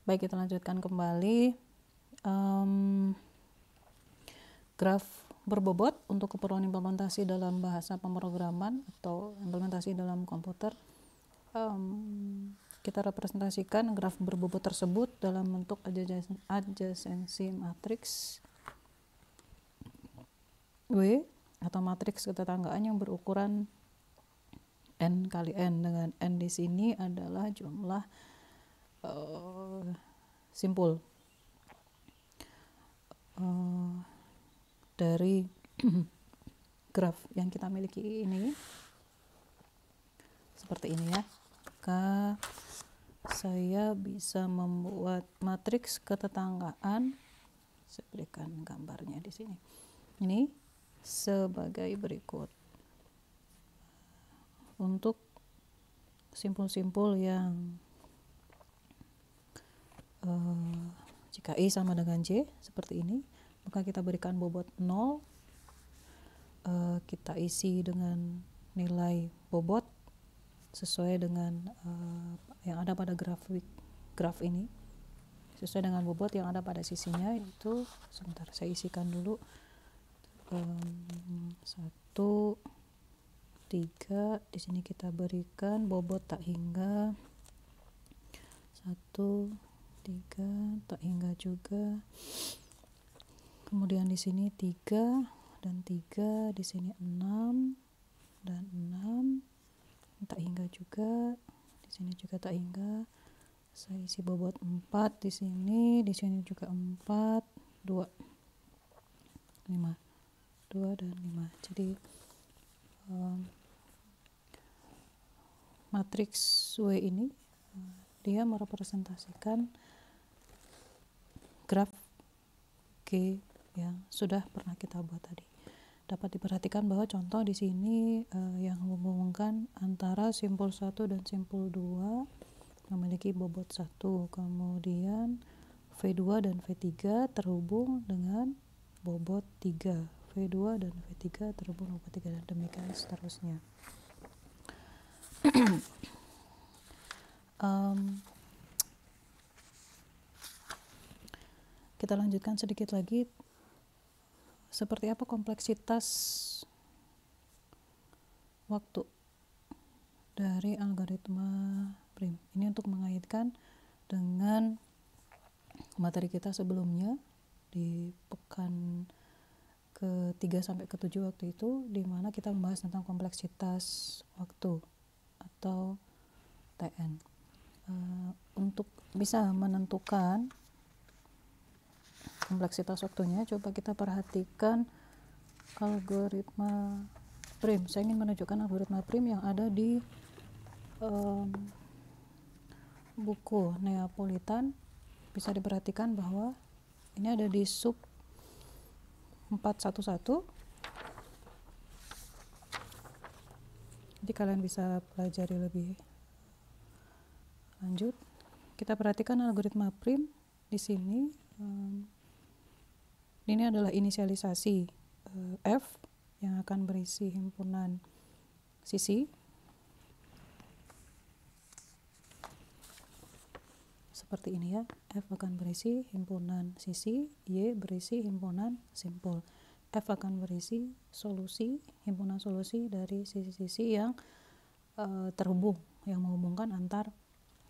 Baik, kita lanjutkan kembali. Graf berbobot untuk keperluan implementasi dalam bahasa pemrograman atau implementasi dalam komputer. Kita representasikan graf berbobot tersebut dalam bentuk adjacency matrix W atau matriks ketetanggaan yang berukuran n kali n, dengan n di sini adalah jumlah simpul dari graf yang kita miliki ini, seperti ini ya. Maka saya bisa membuat matriks ketetanggaan, saya berikan gambarnya di sini. Ini sebagai berikut. Untuk simpul-simpul yang jika I sama dengan J seperti ini, maka kita berikan bobot 0, kita isi dengan nilai bobot sesuai dengan yang ada pada graf ini, sesuai dengan bobot yang ada pada sisinya. Itu sebentar, saya isikan dulu. 1, 3, di sini kita berikan bobot tak hingga 1, 3, tak hingga juga. Kemudian di sini 3 dan 3, di sini 6 dan 6, tak hingga juga, di sini juga tak hingga. Saya isi bobot 4 di sini juga 4, 2, 5, 2 dan 5. Jadi matriks W ini dia merepresentasikan graf G yang sudah pernah kita buat tadi. Dapat diperhatikan bahwa contoh di sini yang menghubungkan antara simpul 1 dan simpul 2 memiliki bobot 1, kemudian V2 dan V3 terhubung dengan bobot 3, V2 dan V3 terhubung bobot 3, dan demikian seterusnya. Kita lanjutkan sedikit lagi, seperti apa kompleksitas waktu dari algoritma prim. Ini untuk mengaitkan dengan materi kita sebelumnya di pekan ke-3 sampai ke-7 waktu itu, di mana kita membahas tentang kompleksitas waktu atau TN. Untuk bisa menentukan kompleksitas waktunya, coba kita perhatikan algoritma prim. Saya ingin menunjukkan algoritma prim yang ada di buku Neapolitan. Bisa diperhatikan bahwa ini ada di sub 411. Jadi kalian bisa pelajari lebih lanjut. Kita perhatikan algoritma prim di sini. Ini adalah inisialisasi F yang akan berisi himpunan sisi. Seperti ini ya, F akan berisi himpunan sisi, Y berisi himpunan simpul. F akan berisi solusi, himpunan solusi dari sisi-sisi yang terhubung, yang menghubungkan antar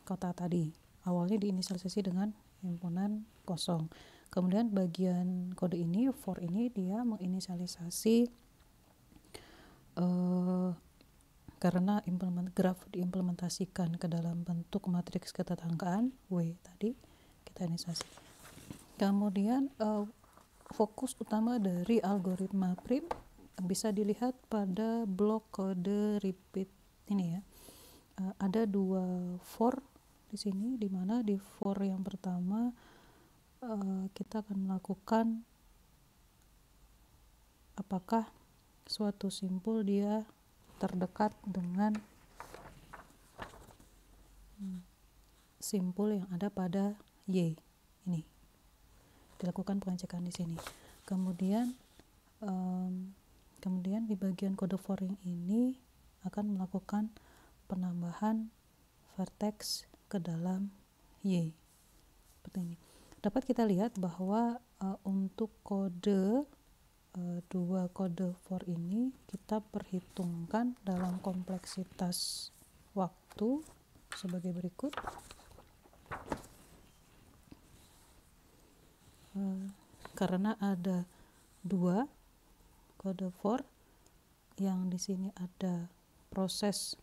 kota tadi. Awalnya diinisialisasi dengan himpunan kosong. Kemudian bagian kode ini, for ini, dia menginisialisasi karena graf diimplementasikan ke dalam bentuk matriks ketetanggaan W tadi, kita inisialisasi. Kemudian fokus utama dari algoritma prim bisa dilihat pada blok kode repeat ini ya. Ada 2 for di sini, di mana di for yang pertama kita akan melakukan apakah suatu simpul dia terdekat dengan simpul yang ada pada Y ini. Dilakukan pengecekan di sini. Kemudian di bagian kode for yang ini akan melakukan penambahan vertex ke dalam Y. seperti ini. Dapat kita lihat bahwa untuk kode 2 kode for ini kita perhitungkan dalam kompleksitas waktu sebagai berikut. Karena ada 2 kode for, yang di sini ada proses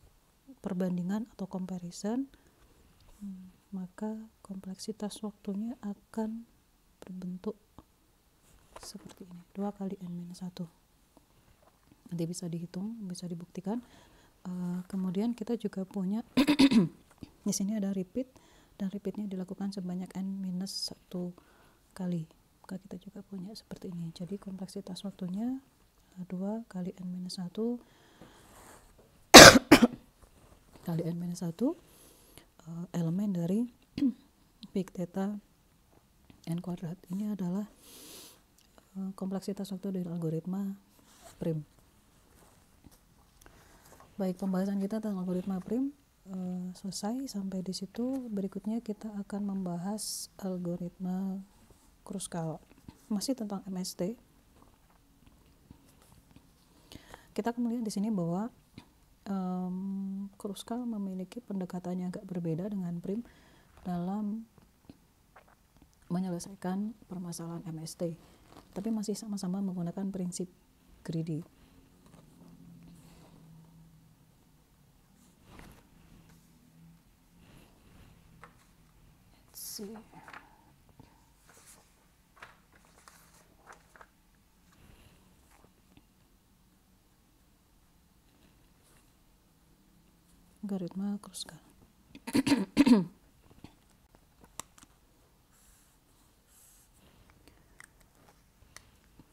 perbandingan atau comparison, maka kompleksitas waktunya akan berbentuk seperti ini, 2 kali n-1. Nanti bisa dihitung, bisa dibuktikan. Kemudian kita juga punya di sini ada repeat, dan repeatnya dilakukan sebanyak n-1 kali. Maka kita juga punya seperti ini. Jadi kompleksitas waktunya 2 kali n-1 kali n-1 elemen dari big theta n kuadrat. Ini adalah kompleksitas waktu dari algoritma prim. Baik, pembahasan kita tentang algoritma prim selesai sampai di situ. Berikutnya kita akan membahas algoritma Kruskal, masih tentang MST. Kita akan melihat di sini bahwa Kruskal memiliki pendekatannya agak berbeda dengan prim dalam menyelesaikan permasalahan MST, tapi masih sama-sama menggunakan prinsip greedy. Let's see. Algoritma Kruskal.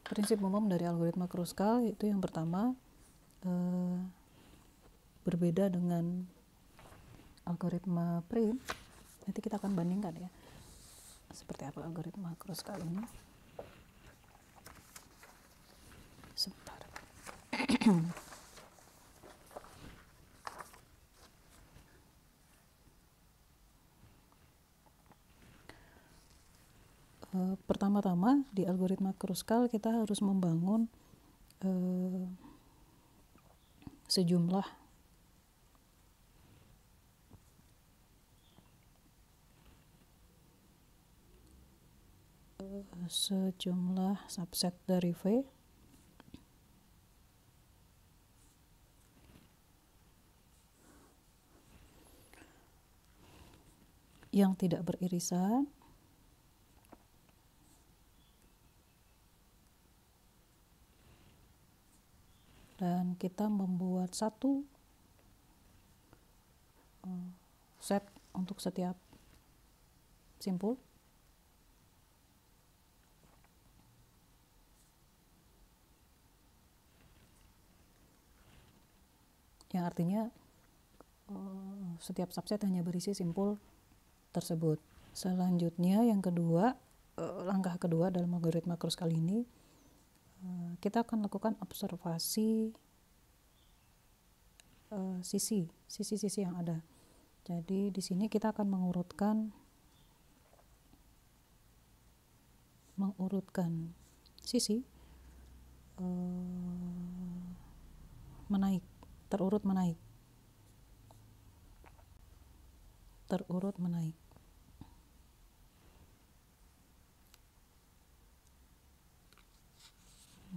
Prinsip umum dari algoritma Kruskal itu yang pertama, berbeda dengan algoritma prim. Nanti kita akan bandingkan ya, seperti apa algoritma Kruskal ini. Sebentar. Pertama-tama di algoritma Kruskal kita harus membangun sejumlah subset dari V yang tidak beririsan dan kita membuat satu set untuk setiap simpul. Yang artinya setiap subset hanya berisi simpul tersebut. Selanjutnya yang kedua, langkah kedua dalam algoritma Kruskal ini, kita akan lakukan observasi sisi-sisi yang ada. Jadi di sini kita akan mengurutkan sisi terurut menaik.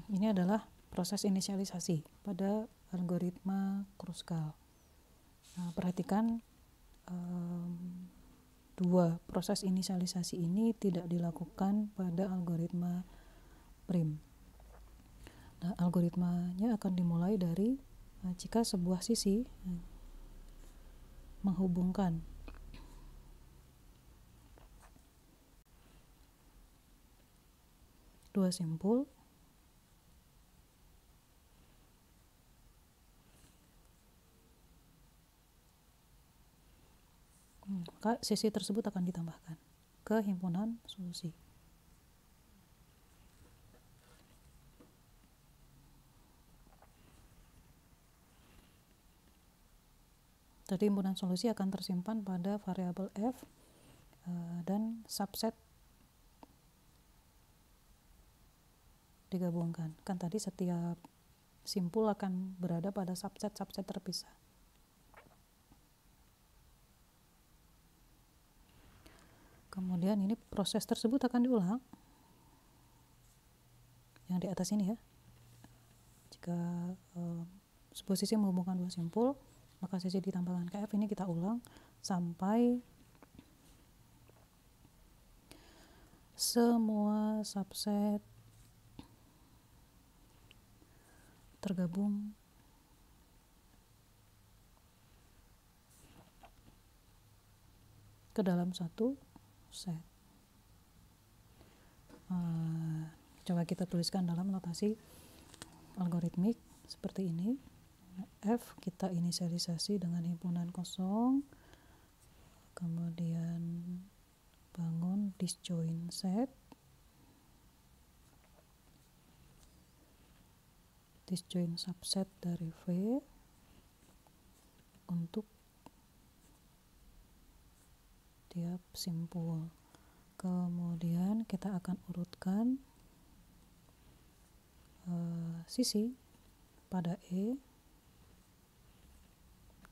Ini adalah proses inisialisasi pada algoritma Kruskal. Nah, perhatikan dua proses inisialisasi ini tidak dilakukan pada algoritma prim. Nah, algoritmanya akan dimulai dari jika sebuah sisi menghubungkan dua simpul, maka sisi tersebut akan ditambahkan ke himpunan solusi. Tadi himpunan solusi akan tersimpan pada variabel f dan subset digabungkan. Kan tadi setiap simpul akan berada pada subset-subset terpisah. Kemudian ini proses tersebut akan diulang yang di atas ini ya. Jika sebuah sisi menghubungkan dua simpul, maka sisi ditambahkan ke F ini kita ulang sampai semua subset tergabung ke dalam satu set. Coba kita tuliskan dalam notasi algoritmik seperti ini. F kita inisialisasi dengan himpunan kosong, kemudian bangun disjoint set, disjoint subset dari V untuk tiap simpul. Kemudian kita akan urutkan sisi pada E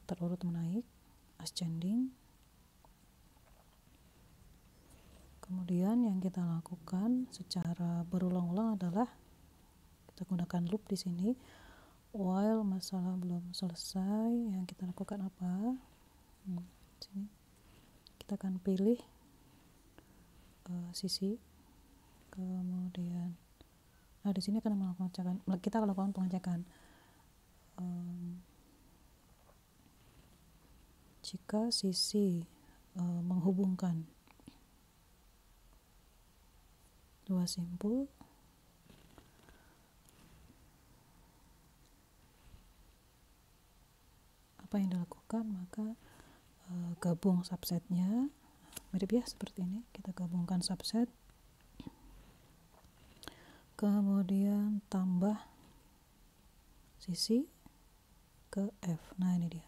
terurut menaik, ascending. Kemudian yang kita lakukan secara berulang-ulang adalah kita gunakan loop di sini. While masalah belum selesai, yang kita lakukan apa? Sini kita akan pilih sisi, kemudian di sini kita akan lakukan pengecekan. Jika sisi menghubungkan dua simpul, apa yang dilakukan? Maka gabung subsetnya, mirip ya seperti ini. Kita gabungkan subset, kemudian tambah sisi ke F. Nah ini dia,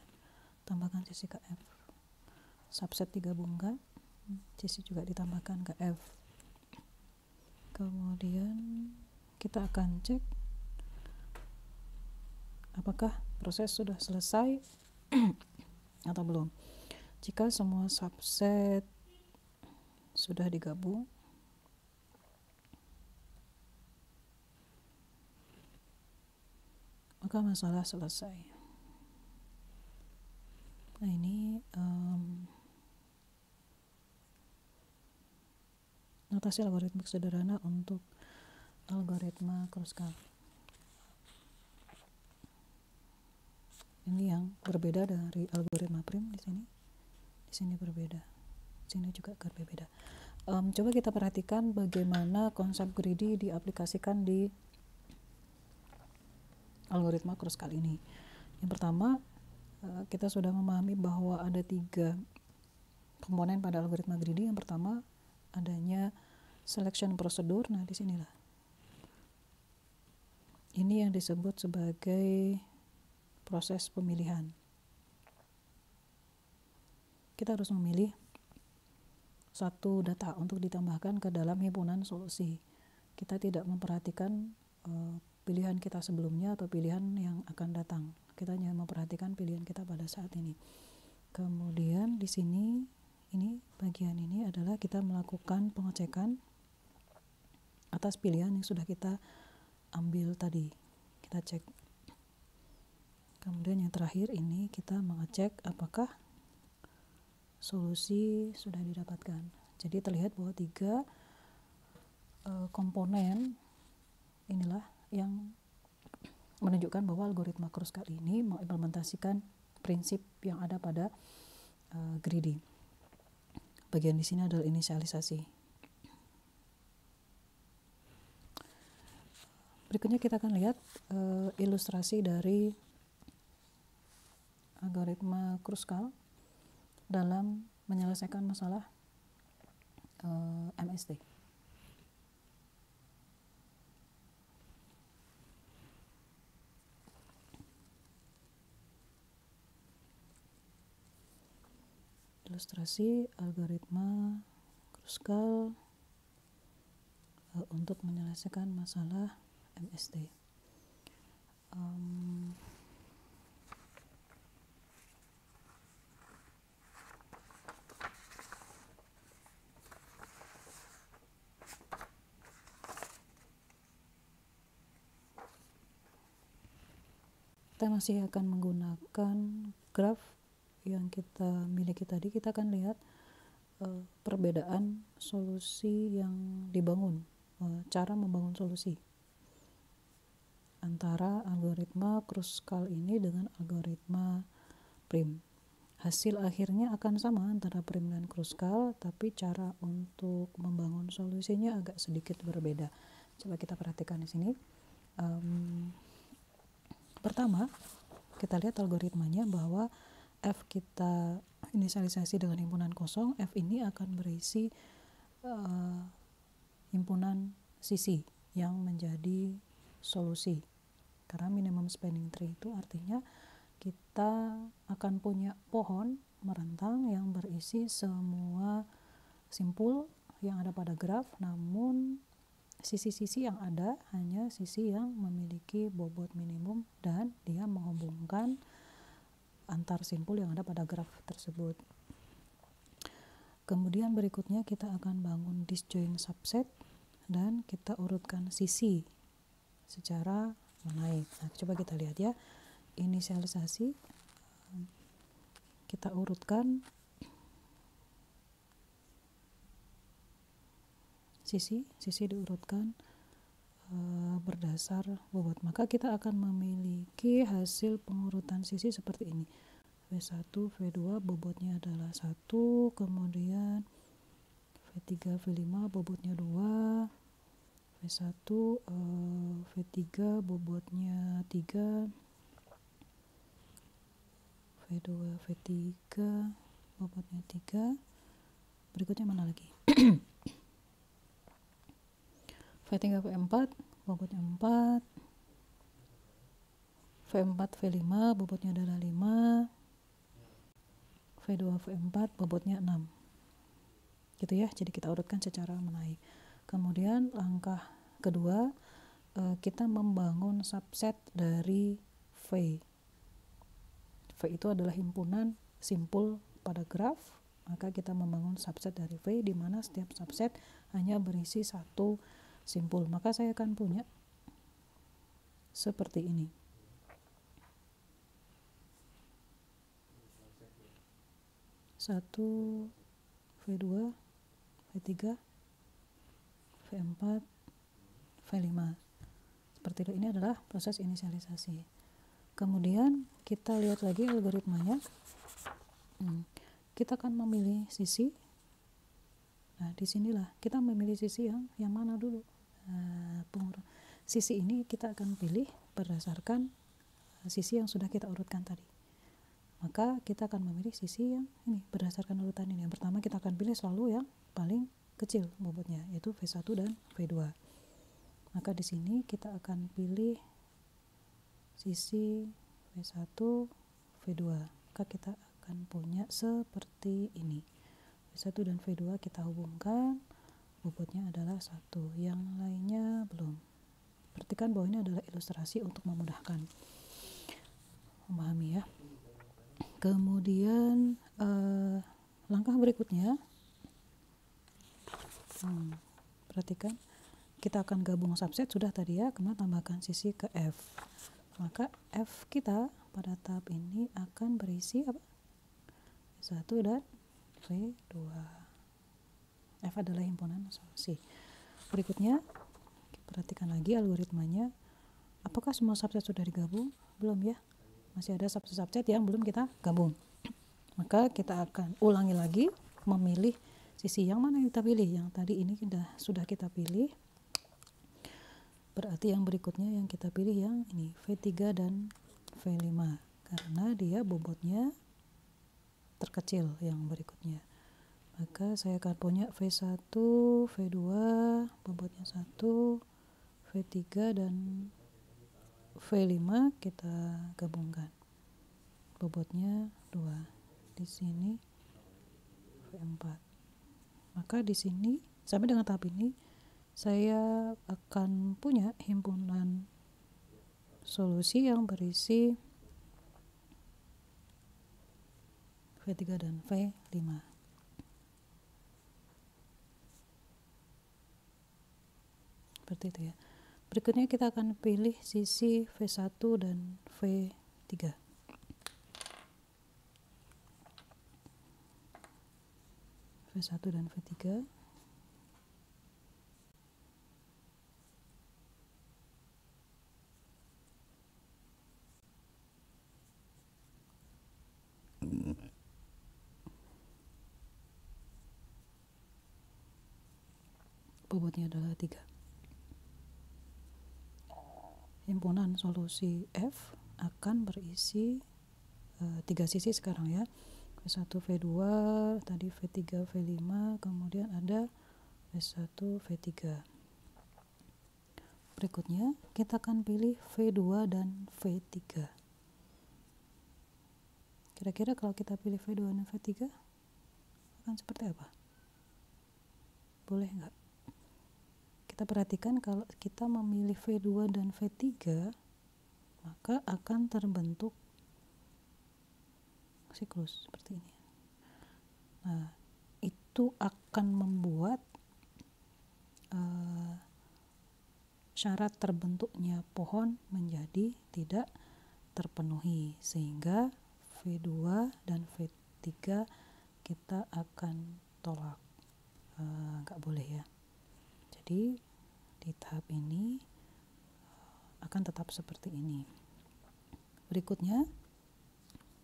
tambahkan sisi ke F. Subset digabungkan, sisi juga ditambahkan ke F. Kemudian kita akan cek apakah proses sudah selesai atau belum. Jika semua subset sudah digabung, maka masalah selesai. Nah ini notasi algoritmik sederhana untuk algoritma Kruskal. Ini yang berbeda dari algoritma prim di sini. Di sini berbeda. Di sini juga agak berbeda. Coba kita perhatikan bagaimana konsep greedy diaplikasikan di algoritma Kruskal ini. Yang pertama, kita sudah memahami bahwa ada 3 komponen pada algoritma greedy. Yang pertama, adanya selection prosedur. Nah, disinilah. Ini yang disebut sebagai proses pemilihan. Kita harus memilih satu data untuk ditambahkan ke dalam himpunan solusi. Kita tidak memperhatikan pilihan kita sebelumnya atau pilihan yang akan datang. Kita hanya memperhatikan pilihan kita pada saat ini. Kemudian di sini, ini bagian ini adalah kita melakukan pengecekan atas pilihan yang sudah kita ambil tadi. Kita cek. Kemudian yang terakhir ini kita mengecek apakah solusi sudah didapatkan. Jadi terlihat bahwa 3 komponen inilah yang menunjukkan bahwa algoritma Kruskal ini mengimplementasikan prinsip yang ada pada greedy. Bagian di sini adalah inisialisasi. Berikutnya kita akan lihat ilustrasi dari algoritma Kruskal dalam menyelesaikan masalah MST. Ilustrasi algoritma Kruskal untuk menyelesaikan masalah MST. Kita masih akan menggunakan graf yang kita miliki tadi. Kita akan lihat perbedaan solusi yang dibangun, cara membangun solusi antara algoritma Kruskal ini dengan algoritma prim. Hasil akhirnya akan sama antara prim dan Kruskal, tapi cara untuk membangun solusinya agak sedikit berbeda. Coba kita perhatikan di sini. Pertama, kita lihat algoritmanya bahwa F kita inisialisasi dengan himpunan kosong. F ini akan berisi himpunan sisi yang menjadi solusi. Karena minimum spanning tree itu artinya kita akan punya pohon merentang yang berisi semua simpul yang ada pada graf, namun sisi-sisi yang ada hanya sisi yang memiliki bobot minimum dan dia menghubungkan antar simpul yang ada pada graf tersebut. Kemudian berikutnya kita akan bangun disjoint subset dan kita urutkan sisi secara menaik. Nah, coba kita lihat ya. Inisialisasi kita urutkan sisi diurutkan berdasar bobot. Maka kita akan memiliki hasil pengurutan sisi seperti ini. V1, V2 bobotnya adalah 1, kemudian V3, V5 bobotnya 2, V1, V3 bobotnya 3, V2, V3 bobotnya 3. Berikutnya mana lagi? V3, V4 bobotnya 4, V4, V5 bobotnya adalah 5, V2, V4 bobotnya 6. Gitu ya, jadi kita urutkan secara menaik. Kemudian langkah kedua, kita membangun subset dari V. V itu adalah himpunan simpul pada graf, maka kita membangun subset dari V di mana setiap subset hanya berisi satu simpul. Maka saya akan punya seperti ini. Satu, V2, V3, V4, V5. Seperti itu. Ini adalah proses inisialisasi. Kemudian kita lihat lagi algoritmanya. Kita akan memilih sisi. Nah, disinilah kita memilih sisi yang mana dulu. Sisi ini kita akan pilih berdasarkan sisi yang sudah kita urutkan tadi. Maka kita akan memilih sisi yang ini berdasarkan urutan ini. Yang pertama kita akan pilih selalu yang paling kecil bobotnya, yaitu V1 dan V2. Maka di sini kita akan pilih sisi V1, V2. Maka kita akan punya seperti ini. V1 dan V2 kita hubungkan, bobotnya adalah 1, yang lainnya belum. Perhatikan bahwa ini adalah ilustrasi untuk memudahkan memahami ya. Kemudian langkah berikutnya, perhatikan, kita akan gabung subset sudah tadi ya, kemudian tambahkan sisi ke F. Maka F kita pada tahap ini akan berisi apa? V1 dan V2. F adalah himpunan solusi. Berikutnya, perhatikan lagi algoritmanya. Apakah semua subset sudah digabung? Belum ya. Masih ada subset yang belum kita gabung. Maka kita akan ulangi lagi, memilih sisi yang mana yang kita pilih. Yang tadi ini sudah kita pilih. Berarti yang berikutnya yang kita pilih yang ini, V3 dan V5. Karena dia bobotnya terkecil yang berikutnya. Maka saya akan punya V1, V2 bobotnya 1, V3 dan V5 kita gabungkan. Bobotnya 2. Di sini V4. Maka di sini sampai dengan tahap ini saya akan punya himpunan solusi yang berisi V3 dan V5. Seperti itu ya. Berikutnya kita akan pilih sisi V1 dan V3. V1 dan V3. Bobotnya adalah 3. Himpunan solusi F akan berisi 3 sisi sekarang ya. V1, V2, tadi V3, V5, kemudian ada V1, V3. Berikutnya kita akan pilih V2 dan V3. Kira-kira kalau kita pilih V2 dan V3 akan seperti apa? Boleh nggak? Kita perhatikan kalau kita memilih V2 dan V3, maka akan terbentuk siklus seperti ini. Nah, itu akan membuat syarat terbentuknya pohon menjadi tidak terpenuhi, sehingga V2 dan V3 kita akan tolak. Nggak boleh ya. Jadi di tahap ini akan tetap seperti ini. Berikutnya,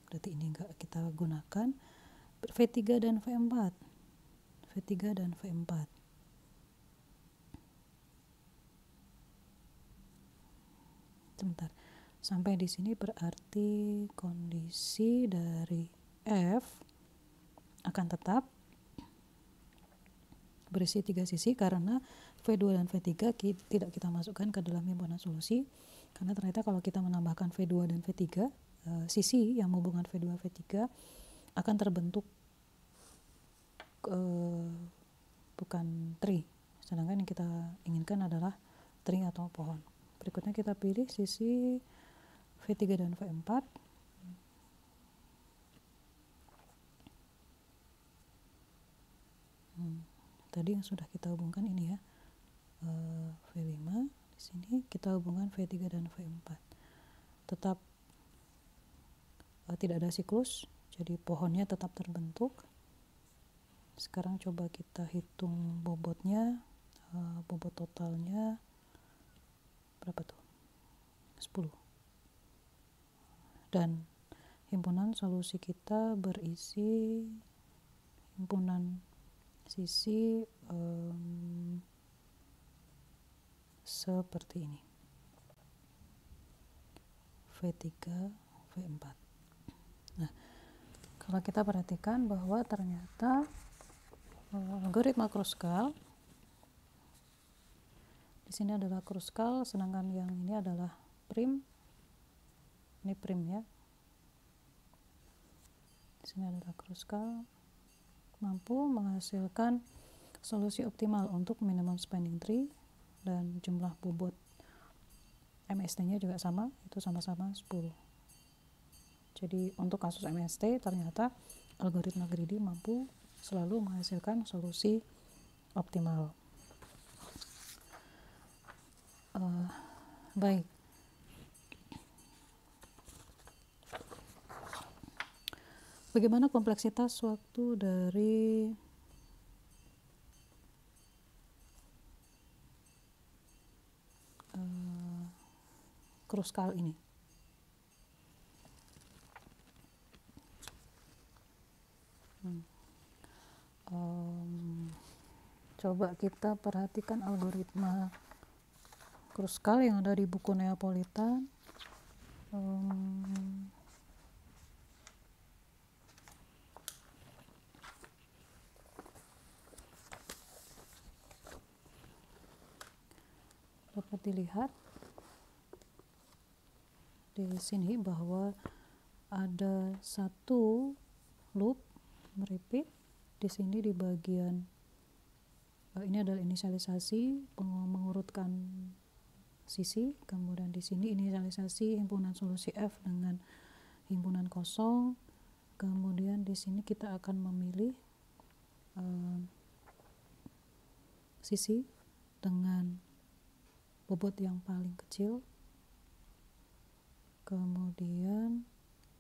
berarti ini enggak kita gunakan V3 dan V4. V3 dan V4. Sebentar. Sampai di sini berarti kondisi dari F akan tetap berisi 3 sisi karena V2 dan V3 tidak kita masukkan ke dalam himpunan solusi, karena ternyata kalau kita menambahkan V2 dan V3, sisi yang menghubungkan V2 V3 akan terbentuk bukan tree, sedangkan yang kita inginkan adalah tree atau pohon. Berikutnya kita pilih sisi V3 dan V4. Tadi yang sudah kita hubungkan ini ya, V5, di sini kita hubungkan V3 dan V4. Tetap tidak ada siklus, jadi pohonnya tetap terbentuk. Sekarang coba kita hitung bobotnya, bobot totalnya berapa tuh? 10. Dan himpunan solusi kita berisi himpunan sisi seperti ini, V3, V4. Nah, kalau kita perhatikan bahwa ternyata algoritma Kruskal di sini adalah Kruskal, sedangkan yang ini adalah prim. Ini prim ya. Di sini adalah Kruskal, mampu menghasilkan solusi optimal untuk minimum spanning tree, dan jumlah bobot MST-nya juga sama, itu sama-sama 10. Jadi untuk kasus MST ternyata algoritma greedy mampu selalu menghasilkan solusi optimal. Baik. Bagaimana kompleksitas waktu dari Kruskal ini? Coba kita perhatikan algoritma Kruskal yang ada di buku Neapolitan. Dapat dilihat di sini bahwa ada satu loop merepeat di sini di bagian ini adalah inisialisasi mengurutkan sisi, kemudian di sini inisialisasi himpunan solusi F dengan himpunan kosong, kemudian di sini kita akan memilih sisi dengan bobot yang paling kecil, kemudian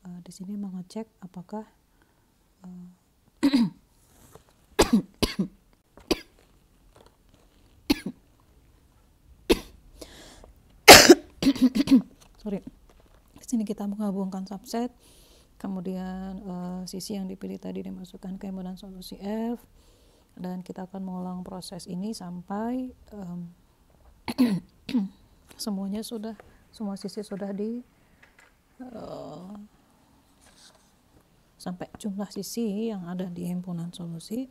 di sini mengecek apakah sorry, di sini kita menggabungkan subset, kemudian sisi yang dipilih tadi dimasukkan ke himpunan solusi F, dan kita akan mengulang proses ini sampai semua sisi sudah sampai jumlah sisi yang ada di himpunan solusi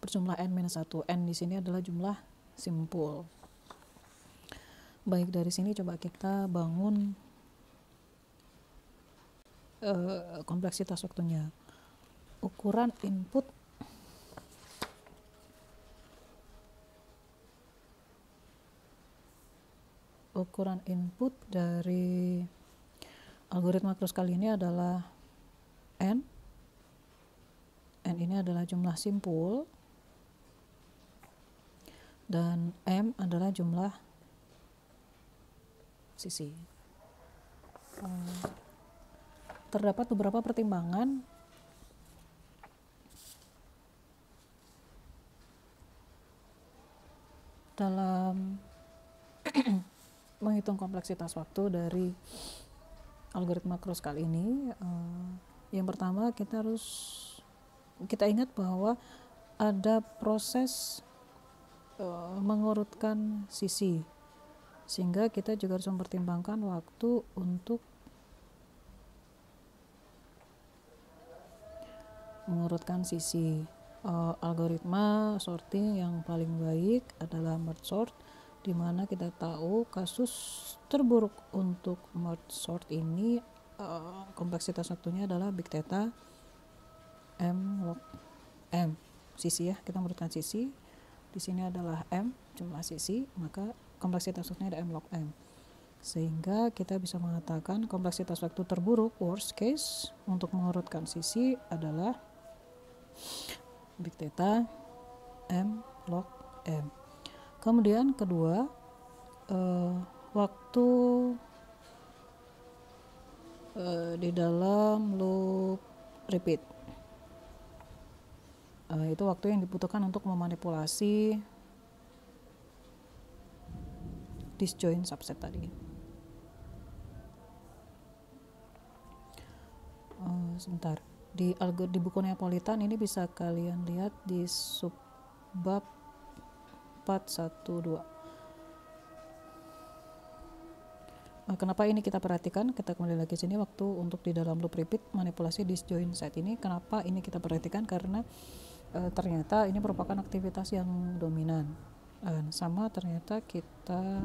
berjumlah n-1. N di sini adalah jumlah simpul. Baik, dari sini coba kita bangun kompleksitas waktunya. Ukuran input dari algoritma Krus kali ini adalah n. N ini adalah jumlah simpul dan m adalah jumlah sisi. Terdapat beberapa pertimbangan dalam menghitung kompleksitas waktu dari algoritma Krus kali ini. Yang pertama, kita ingat bahwa ada proses mengurutkan sisi, sehingga kita juga harus mempertimbangkan waktu untuk mengurutkan sisi. Algoritma sorting yang paling baik adalah merge sort, di mana kita tahu kasus terburuk untuk merge sort ini kompleksitas waktunya adalah big theta m log m sisi ya. Kita mengurutkan sisi, di sini adalah m jumlah sisi, maka kompleksitas waktunya ada m log m, sehingga kita bisa mengatakan kompleksitas waktu terburuk worst case untuk mengurutkan sisi adalah big theta m log m. Kemudian kedua, waktu di dalam loop repeat, itu waktu yang dibutuhkan untuk memanipulasi disjoint subset tadi. Sebentar, di buku Neapolitan ini bisa kalian lihat di subbab 412. Kenapa ini kita perhatikan? Kita kembali lagi sini, waktu untuk di dalam loop repeat manipulasi disjoint set ini. Kenapa ini kita perhatikan? Karena ternyata ini merupakan aktivitas yang dominan. Sama ternyata kita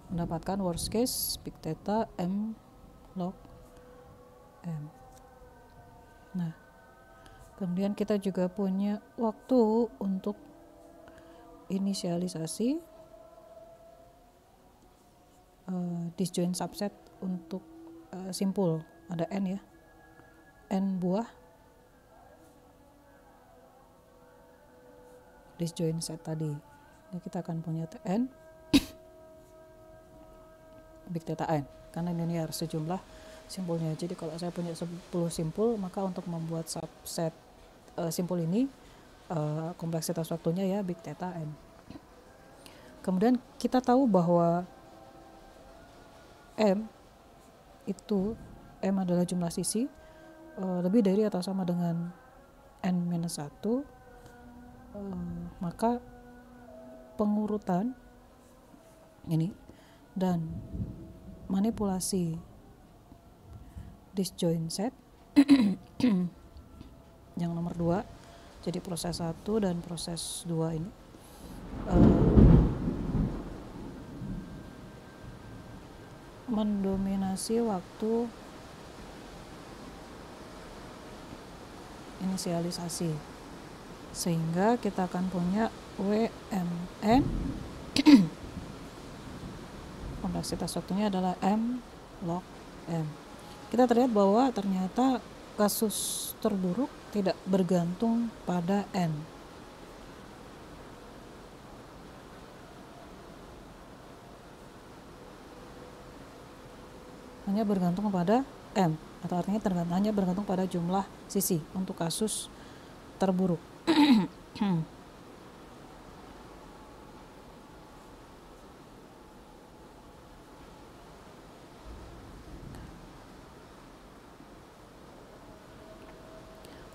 mendapatkan worst case big theta m log m. Nah, kemudian kita juga punya waktu untuk inisialisasi disjoint subset untuk simpul, ada n ya, n buah disjoint set tadi. Jadi kita akan punya n big theta n, karena ini harus sejumlah simpulnya. Jadi kalau saya punya 10 simpul, maka untuk membuat subset simpul ini kompleksitas waktunya ya big theta n. Kemudian kita tahu bahwa m adalah jumlah sisi lebih dari atau sama dengan n-1, maka pengurutan ini dan manipulasi disjoint set yang nomor 2, jadi proses 1 dan proses 2 ini mendominasi waktu inisialisasi. sehingga kita akan punya WMN kompleksitas waktunya adalah M log M. Kita terlihat bahwa ternyata kasus terburuk tidak bergantung pada N. Hanya bergantung pada M, atau artinya hanya bergantung pada jumlah sisi untuk kasus terburuk.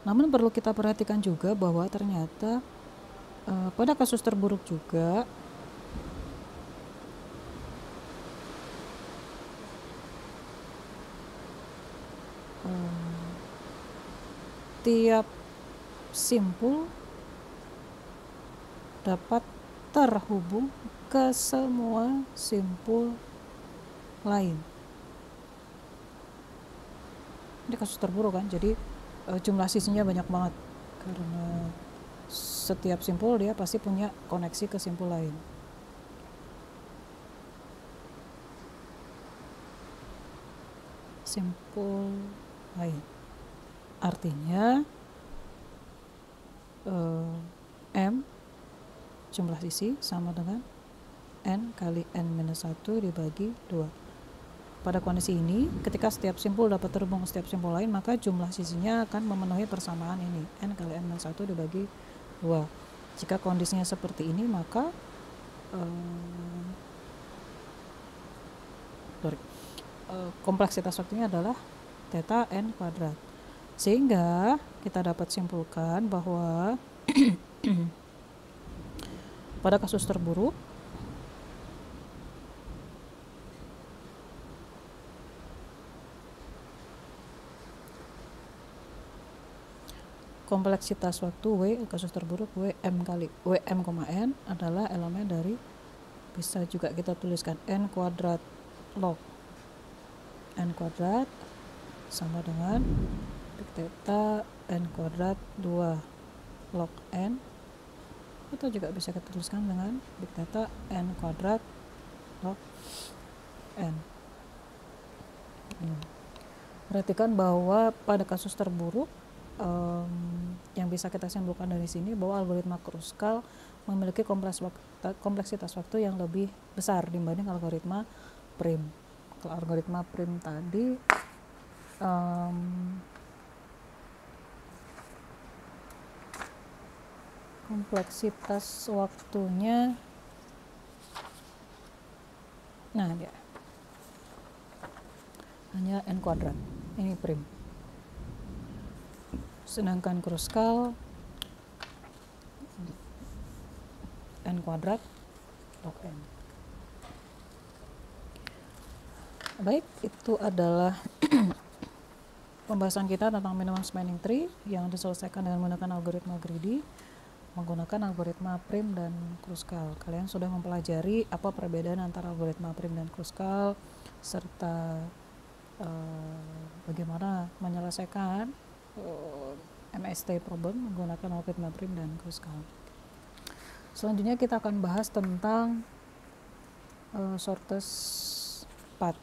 Namun perlu kita perhatikan juga bahwa ternyata pada kasus terburuk juga tiap simpul dapat terhubung ke semua simpul lain. Ini kasus terburuk kan, jadi jumlah sisinya banyak banget karena setiap simpul dia pasti punya koneksi ke simpul lain. Simpul lain artinya M jumlah sisi sama dengan N kali N-1 dibagi 2. Pada kondisi ini, ketika setiap simpul dapat terhubung ke setiap simpul lain, maka jumlah sisinya akan memenuhi persamaan ini, N kali N-1 dibagi 2. Jika kondisinya seperti ini, maka kompleksitas waktunya adalah theta N kuadrat. Sehingga kita dapat simpulkan bahwa pada kasus terburuk kompleksitas waktu W kasus terburuk WM kali WM, N adalah elemen dari, bisa juga kita tuliskan N kuadrat log N kuadrat sama dengan big theta N kuadrat 2 log N, atau juga bisa kita tuliskan dengan big theta N kuadrat log N. Perhatikan bahwa pada kasus terburuk yang bisa kita simpulkan dari sini bahwa algoritma Kruskal memiliki kompleksitas waktu yang lebih besar dibanding algoritma prim. Kalau algoritma prim tadi kompleksitas waktunya, nah dia hanya N kuadrat, ini prim. Sedangkan Kruskal N kuadrat log N. Baik, itu adalah pembahasan kita tentang minimum spanning tree yang diselesaikan dengan menggunakan algoritma greedy, menggunakan algoritma prim dan Kruskal. Kalian sudah mempelajari apa perbedaan antara algoritma prim dan Kruskal, serta bagaimana menyelesaikan MST problem menggunakan algoritma prim dan Kruskal. Selanjutnya kita akan bahas tentang shortest path.